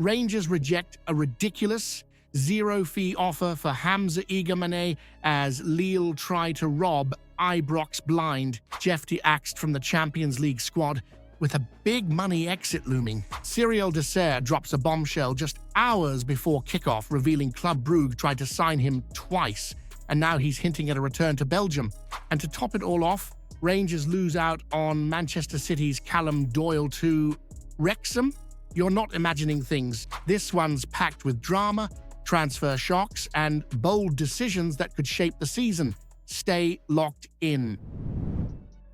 Rangers reject a ridiculous zero-fee offer for Hamza Igamane as Lille try to rob Ibrox blind. Jefte axed from the Champions League squad with a big money exit looming. Cyril Dessert drops a bombshell just hours before kickoff, revealing Club Brugge tried to sign him twice, and now he's hinting at a return to Belgium. And to top it all off, Rangers lose out on Manchester City's Callum Doyle to Wrexham. You're not imagining things. This one's packed with drama, transfer shocks, and bold decisions that could shape the season. Stay locked in.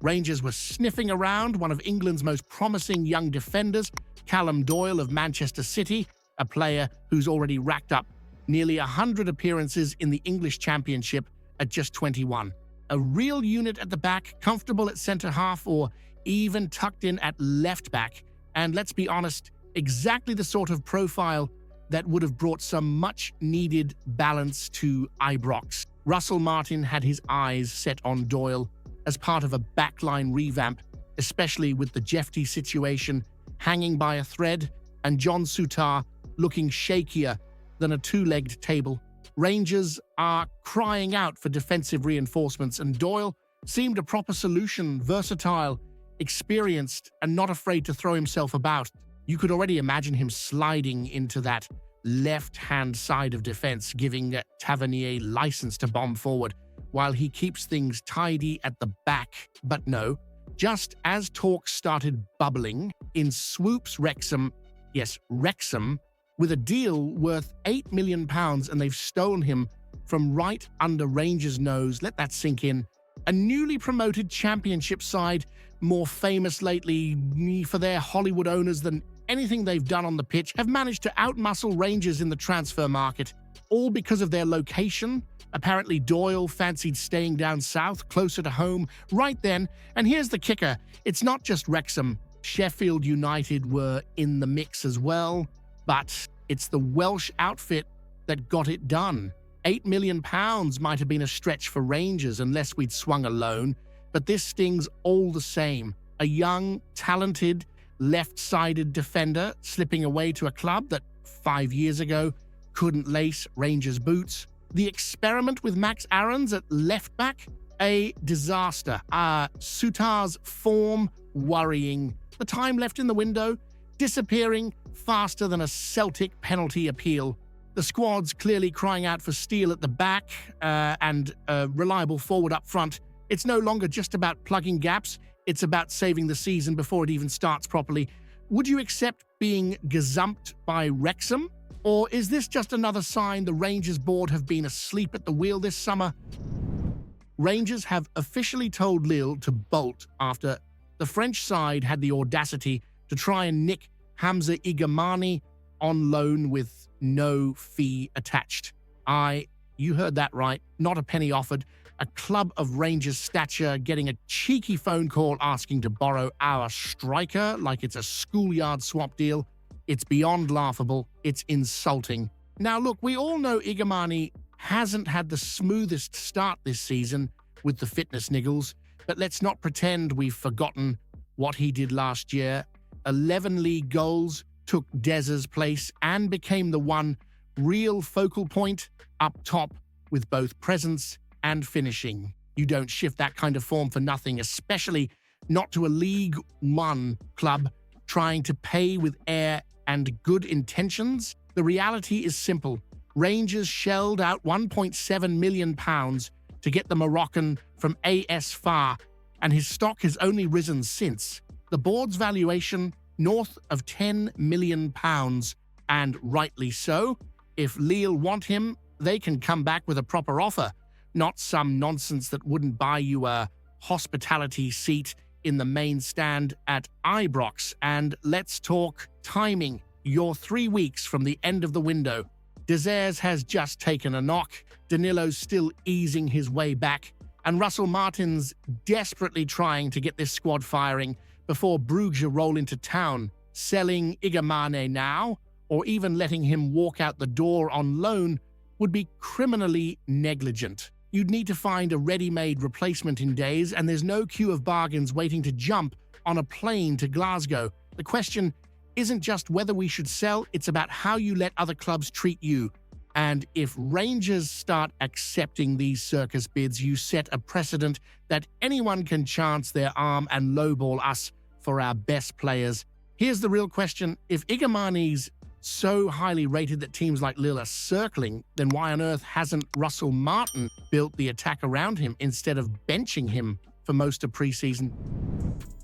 Rangers were sniffing around one of England's most promising young defenders, Callum Doyle of Manchester City, a player who's already racked up nearly 100 appearances in the English Championship at just 21. A real unit at the back, comfortable at centre-half or even tucked in at left-back. And let's be honest, exactly the sort of profile that would have brought some much-needed balance to Ibrox. Russell Martin had his eyes set on Doyle as part of a backline revamp, especially with the Jefte situation hanging by a thread and John Souttar looking shakier than a two-legged table. Rangers are crying out for defensive reinforcements, and Doyle seemed a proper solution, versatile, experienced, and not afraid to throw himself about. You could already imagine him sliding into that left-hand side of defense, giving Tavernier license to bomb forward, while he keeps things tidy at the back. But no, just as talk started bubbling, in swoops Wrexham, yes, Wrexham, with a deal worth £8 million, and they've stolen him from right under Rangers' nose. Let that sink in. A newly promoted championship side, more famous lately for their Hollywood owners than anything they've done on the pitch, have managed to outmuscle Rangers in the transfer market, all because of their location. Apparently Doyle fancied staying down south, closer to home, right then. And here's the kicker. It's not just Wrexham. Sheffield United were in the mix as well, but it's the Welsh outfit that got it done. £8 million might have been a stretch for Rangers unless we'd swung a loan, but this stings all the same. A young, talented, left-sided defender slipping away to a club that 5 years ago couldn't lace Rangers' boots. The experiment with Max Aarons at left-back, a disaster. Souttar's form, worrying. The time left in the window, disappearing faster than a Celtic penalty appeal. The squad's clearly crying out for steel at the back and a reliable forward up front. It's no longer just about plugging gaps, it's about saving the season before it even starts properly. Would you accept being gazumped by Wrexham? Or is this just another sign the Rangers board have been asleep at the wheel this summer? Rangers have officially told Lille to bolt after the French side had the audacity to try and nick Hamza Igamane on loan with no fee attached. You heard that right, not a penny offered. A club of Rangers stature getting a cheeky phone call asking to borrow our striker like it's a schoolyard swap deal. It's beyond laughable. It's insulting. Now look, we all know Igamane hasn't had the smoothest start this season with the fitness niggles, but let's not pretend we've forgotten what he did last year. 11 league goals, took Dez's place, and became the one real focal point up top with both presence and finishing. You don't shift that kind of form for nothing, especially not to a League One club trying to pay with air and good intentions. The reality is simple. Rangers shelled out £1.7 million to get the Moroccan from AS FAR, and his stock has only risen since. The board's valuation north of £10 million, and rightly so. If Lille want him, they can come back with a proper offer, not some nonsense that wouldn't buy you a hospitality seat in the main stand at Ibrox. And let's talk timing. You're 3 weeks from the end of the window. Dezers has just taken a knock, Danilo's still easing his way back, and Russell Martin's desperately trying to get this squad firing before Brugge roll into town. Selling Igamane now, or even letting him walk out the door on loan, would be criminally negligent. You'd need to find a ready-made replacement in days, and there's no queue of bargains waiting to jump on a plane to Glasgow. The question isn't just whether we should sell, it's about how you let other clubs treat you. And if Rangers start accepting these circus bids, you set a precedent that anyone can chance their arm and lowball us for our best players. Here's the real question. If Igamane's so highly rated that teams like Lille are circling, then why on earth hasn't Russell Martin built the attack around him instead of benching him for most of preseason?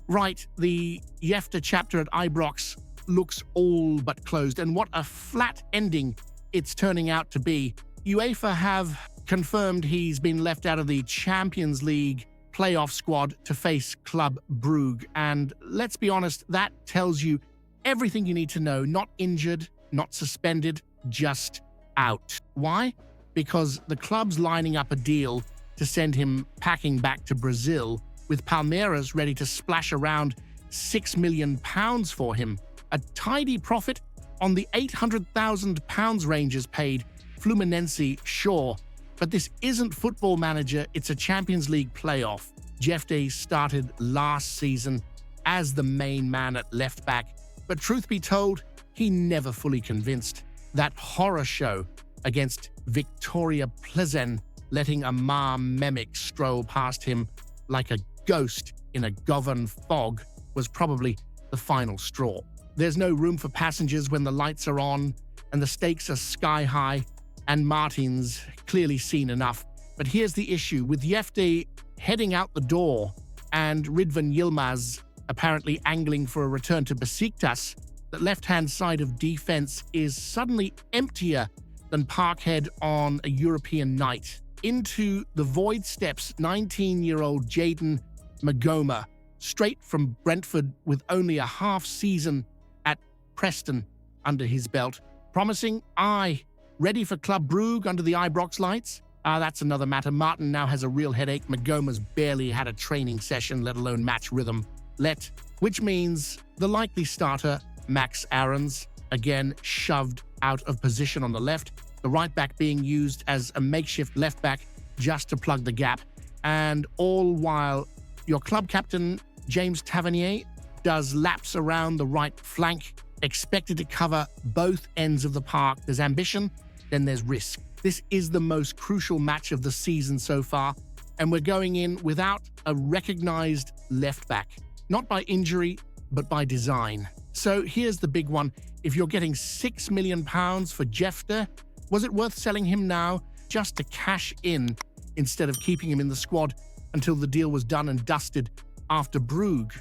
Right, the Jefte chapter at Ibrox looks all but closed, and what a flat ending it's turning out to be. UEFA have confirmed he's been left out of the Champions League playoff squad to face Club Brugge, and let's be honest, that tells you everything you need to know. Not injured, not suspended, just out. Why? Because the club's lining up a deal to send him packing back to Brazil, with Palmeiras ready to splash around £6 million for him. A tidy profit on the £800,000 Rangers paid Fluminense, sure. But this isn't Football Manager, it's a Champions League playoff. Jefte started last season as the main man at left back, but truth be told, he never fully convinced. That horror show against Victoria Plezen, letting Amar Memic stroll past him like a ghost in a Govan fog, was probably the final straw. There's no room for passengers when the lights are on and the stakes are sky high, and Martin's clearly seen enough. But here's the issue. With Jefte heading out the door and Ridvan Yilmaz apparently angling for a return to Besiktas, the left-hand side of defense is suddenly emptier than Parkhead on a European night. Into the void steps 19-year-old Jayden Magoma, straight from Brentford with only a half season at Preston under his belt. Promising, ready for Club Brugge under the Ibrox lights? That's another matter. Martin now has a real headache. Magoma's barely had a training session, let alone match rhythm. Which means the likely starter, Max Aarons, again shoved out of position on the left, the right back being used as a makeshift left back just to plug the gap. And all while your club captain, James Tavernier, does laps around the right flank, expected to cover both ends of the park. There's ambition, then there's risk. This is the most crucial match of the season so far, and we're going in without a recognized left back. Not by injury, but by design. So here's the big one. If you're getting £6 million for Jefte, was it worth selling him now just to cash in instead of keeping him in the squad until the deal was done and dusted after Brugge?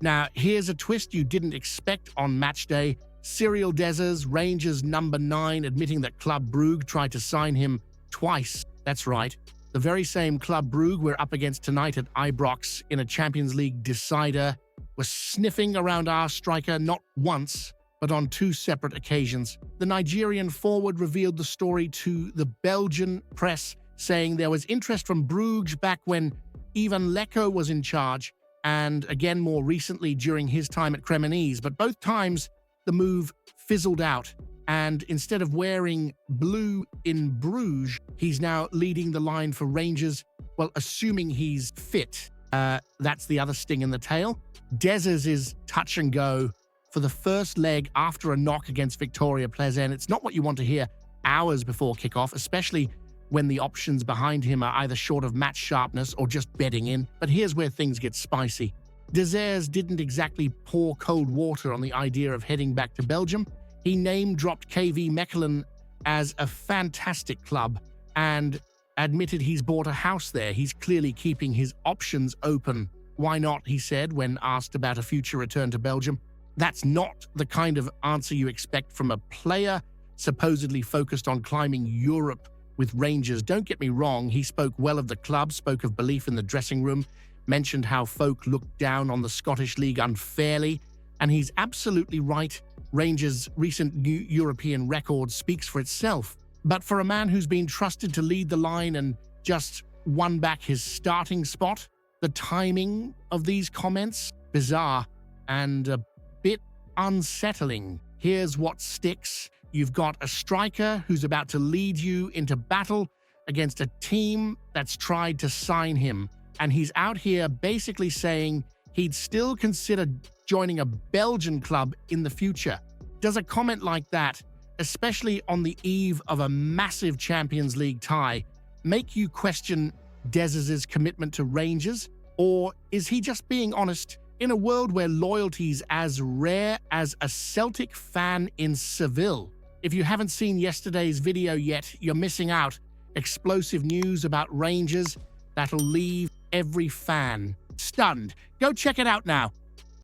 Now, here's a twist you didn't expect on match day. Cyril Dessers, Rangers number 9, admitting that Club Brugge tried to sign him twice. That's right. The very same Club Brugge we're up against tonight at Ibrox in a Champions League decider was sniffing around our striker not once, but on 2 separate occasions. The Nigerian forward revealed the story to the Belgian press, saying there was interest from Brugge back when Ivan Leko was in charge, and again more recently during his time at Cremonese, but both times the move fizzled out. And instead of wearing blue in Bruges, he's now leading the line for Rangers, well, assuming he's fit. That's the other sting in the tail. Dessers is touch and go for the first leg after a knock against Victoria Plezen. It's not what you want to hear hours before kickoff, especially when the options behind him are either short of match sharpness or just bedding in. But here's where things get spicy. Dessers didn't exactly pour cold water on the idea of heading back to Belgium. He name-dropped KV Mechelen as a fantastic club and admitted he's bought a house there. He's clearly keeping his options open. Why not, he said, when asked about a future return to Belgium. That's not the kind of answer you expect from a player supposedly focused on climbing Europe with Rangers. Don't get me wrong, he spoke well of the club, spoke of belief in the dressing room, mentioned how folk looked down on the Scottish League unfairly, and he's absolutely right. Rangers' recent new European record speaks for itself. But for a man who's been trusted to lead the line and just won back his starting spot, the timing of these comments, bizarre and a bit unsettling. Here's what sticks. You've got a striker who's about to lead you into battle against a team that's tried to sign him. And he's out here basically saying he'd still consider joining a Belgian club in the future. Does a comment like that, especially on the eve of a massive Champions League tie, make you question Dez's commitment to Rangers? Or is he just being honest? In a world where loyalty's as rare as a Celtic fan in Seville. If you haven't seen yesterday's video yet, you're missing out. Explosive news about Rangers that'll leave every fan stunned. Go check it out now.